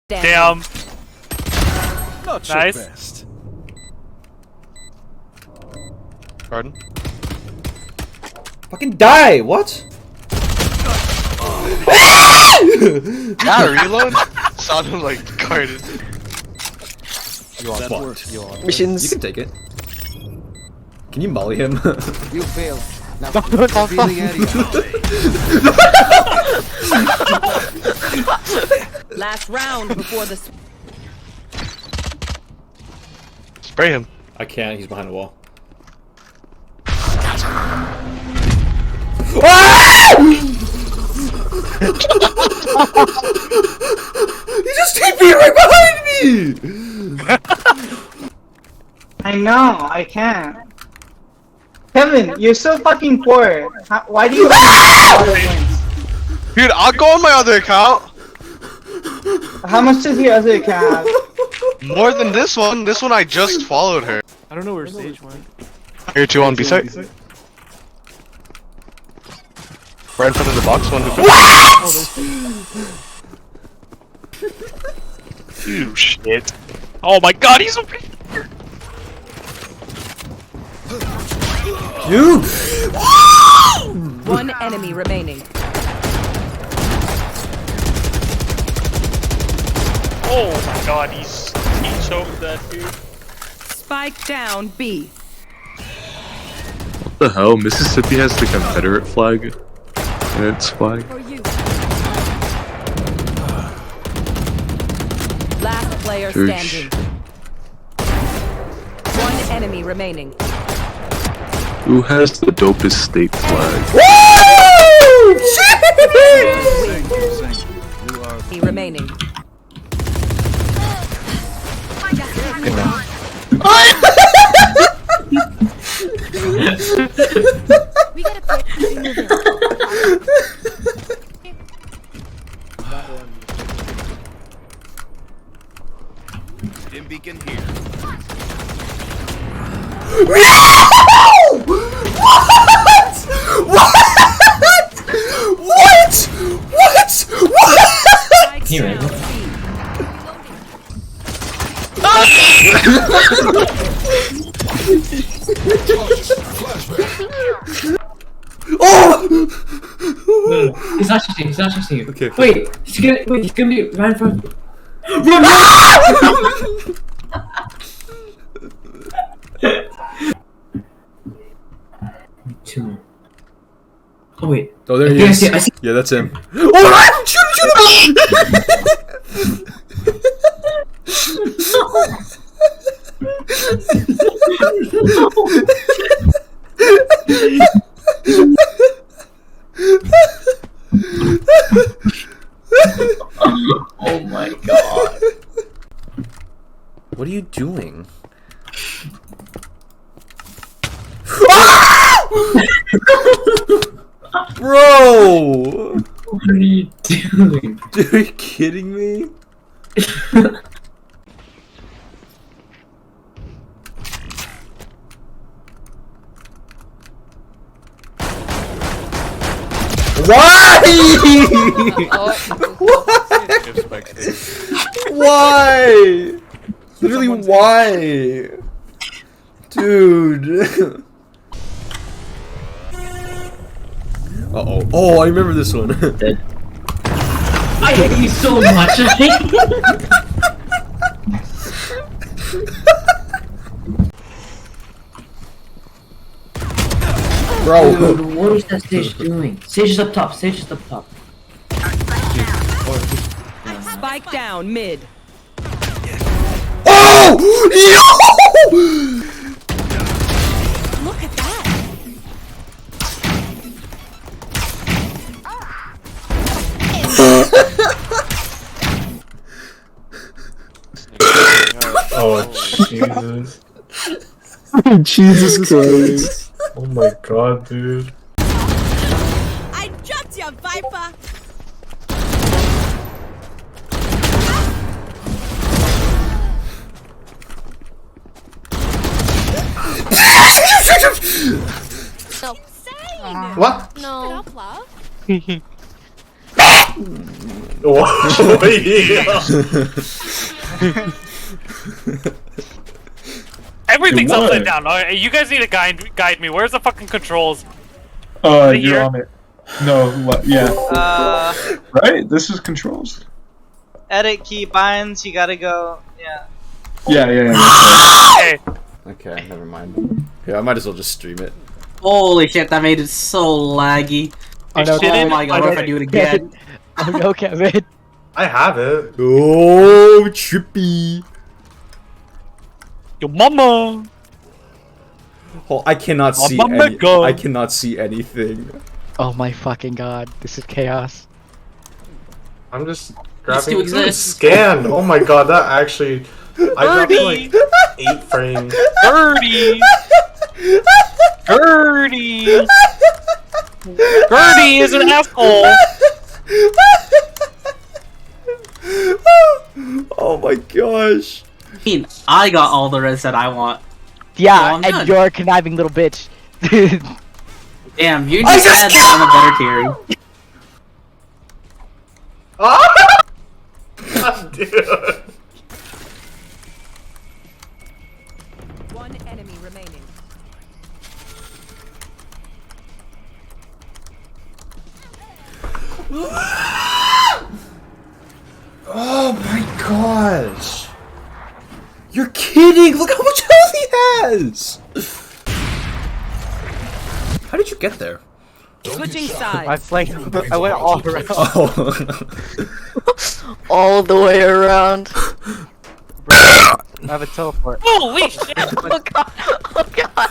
Damn. Not Nice. your best. Pardon? Fucking die! What? Yeah, reload? Sounded like guarded. You want what? You want Missions. You can take it. Can you molly him? You failed. Now reveal the area. Last round before the. Spray him. I can't, he's behind the wall. He just TP'd right behind me! I know, I can't. Kevin, you're so fucking poor. Why do you have wins? Dude, I'll go on my other account. How much does your other account have? More than this one. This one I just followed her. I don't know where Sage went. Here, 2 on B site. Right in front of the box, one who. You shit. Oh my god, he's over here. Dude! One enemy remaining. Oh my god, he choked that dude. Spike down B. What the hell? Mississippi has the Confederate flag in its flag. For you. Last player standing. One enemy remaining. Who has the dopest state flag? Woo! You are He remaining. We gotta pick who we move in. in beacon here. Spike down B. Oh! He's not chasing. He's not chasing you. Okay. Wait, he's gonna be right in front. Run! Two more. Oh wait. Oh, there he Okay, is. I see. Yeah, that's him. Oh, shoot Oh my god. What are you doing? Bro! What are you doing? Dude, are you kidding me? Why? Why? Literally, why? Dude. Uh-oh. Oh, I remember this one. I hate you so much. Bro. Dude, what is that Sage doing? Sage is up top. Sage is up top. Spike down mid. Oh! Yo! Look at that. Oh, Jesus. Jesus Christ. Oh my god, dude. I dropped you, Viper. No. Say What? no. Love. Whoa, yeah. Everything's What? upside down. Alright, you guys need to guide me. Where's the fucking controls? You're here? on it. No, what? Yeah. Right? This is controls. Edit key binds, you gotta go. Yeah. Yeah. Okay. Okay, never mind. Yeah, I might as well just stream it. Holy shit, that made it so laggy. Oh, no, Oh my god, what if I do it again? Oh no, Kevin. I have it. Oh, trippy. Yo, mama. Oh, I cannot see mama any. go. I cannot see anything. Oh my fucking god, this is chaos. I'm just These grabbing. two exist. Scan. Oh my god, that actually. I dropped like 8 frames. Gertie. Gertie. Gertie is an asshole. Oh my gosh. I mean, I got all the reds that I want. Yeah, Well, I'm and done. you're a conniving little bitch. Damn, you just said that I'm a better carry. Dude. One enemy remaining. Oh my gosh. You're kidding! Look how much health he has! How did you get there? Switching I sides. flanked. I went all around. Oh. All the way around. I have a teleport. Holy shit. Oh god! Oh god!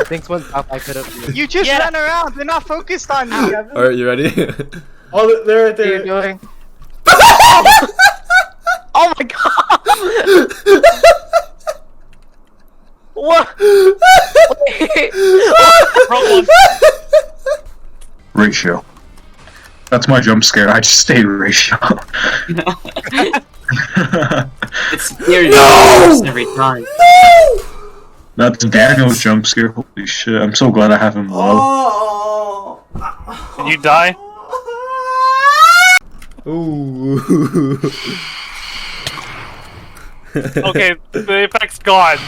Thanks one up I could have. You just ran around, they're not focused on you, Kevin. Alright, you ready? Oh, they're right What are you there. doing? Oh my god! What? Wait. Ratio. That's my jump scare. I just stayed ratio. It's nearly every time. That's Daniel's jump scare. Holy shit! I'm so glad I have him low. Did you die? Ooh. Okay, the effect's gone.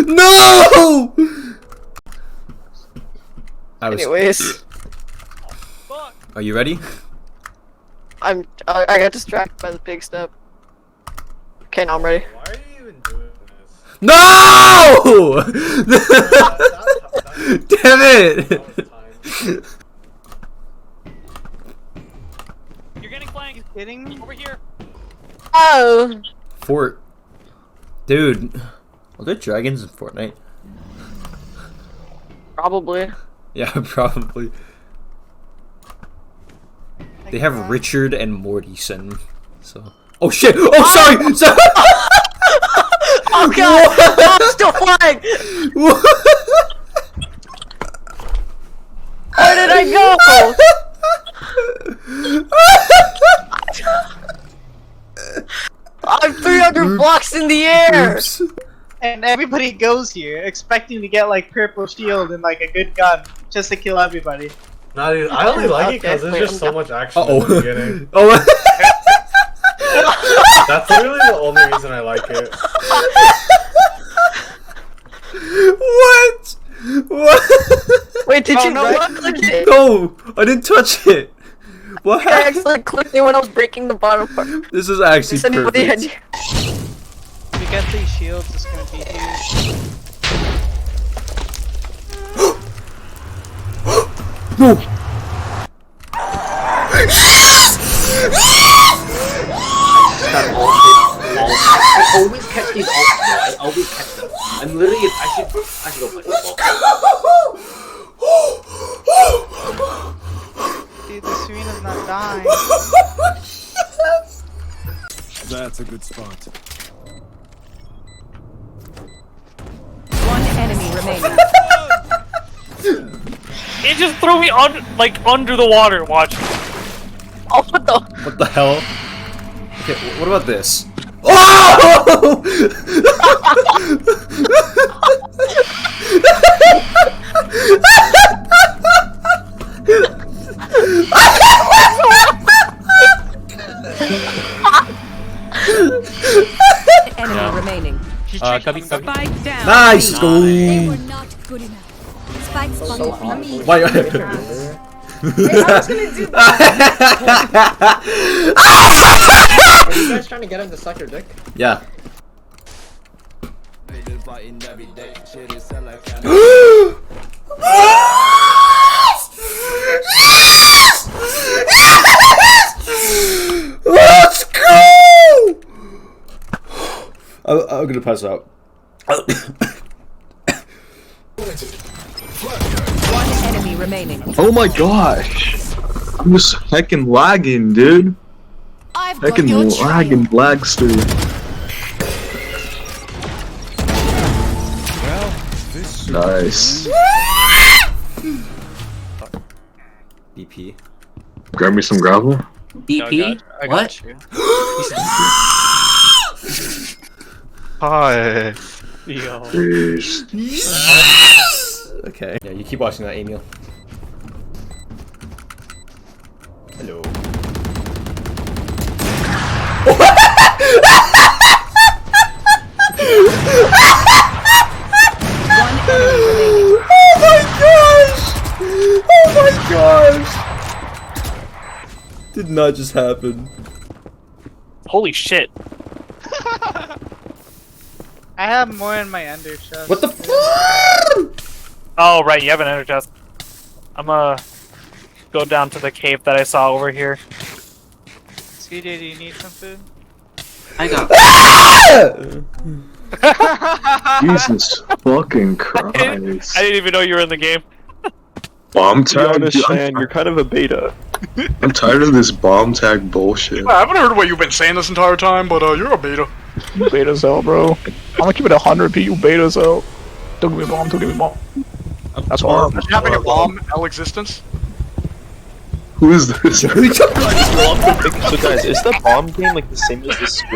No! Anyways, Are you ready? I got distracted by the big step. Okay, now I'm ready. Why are you even doing this? No! Damn it! You're getting flanked. Kidding me? Over here. Oh! Fort. Dude. Are there dragons in Fortnite? Probably. Yeah, probably. They have Richard and Mortyson. So. Oh shit! Oh, sorry! Sorry! Oh god! No, I'm still flying! Where did I go? I'm 300 blocks in the air! Oops. And everybody goes here expecting to get like purple shield and like a good gun just to kill everybody. Not even, I only like it because Okay, there's just so much action Uh-oh. in the beginning. Oh. That's literally the only reason I like it. What? What? Wait, did Oh, you no, right click it? No! I didn't touch it! What I happened? accidentally clicked it when I was breaking the bottom part. This is actually Does anybody perfect. If we get these shields, it's gonna be huge. No! I always catch these ults, bro. I always catch them. I'm literally, I should go play football. Dude, the Serena's not dying. That's a good spot. One enemy remaining. It just threw me under the water. Watch. Oh, what the? What the hell? Okay, what about this? Oh! cubby. Spike down. Nice! Let's They were go! not good enough. Spike spotted. Why? I was gonna do that. Are you guys trying to get him to suck your dick? Yeah. Let's go! I'm gonna pass out. One enemy remaining. Oh my gosh! I'm just heckin' lagging, dude. I've got Heckin' your trail. lagging, lagster. Nice. BP. Grab me some gravel. DP? I What? got you. Hi. Yo. Peace. Okay. Yeah, you keep watching that, Emil. Hello. One enemy remaining. Oh my gosh! Oh my gosh! Did not just happen. Holy shit. I have more in my under chest. What the f? Oh, right, you have an ender chest. I'm gonna go down to the cave that I saw over here. CJ, do you need some food? I got. Jesus fucking I Christ. didn't even know you were in the game. Bomb tag? Dude, you're kind of a beta. I'm tired of this bomb tag bullshit. I haven't heard what you've been saying this entire time, but you're a beta. You beta cell, bro. I'm gonna keep it 100 P. You beta cell. Don't give me a bomb. Don't give me a bomb. That's horrible. Does having a bomb L existence? Who is this? So guys, is the bomb game like the same as the scrim?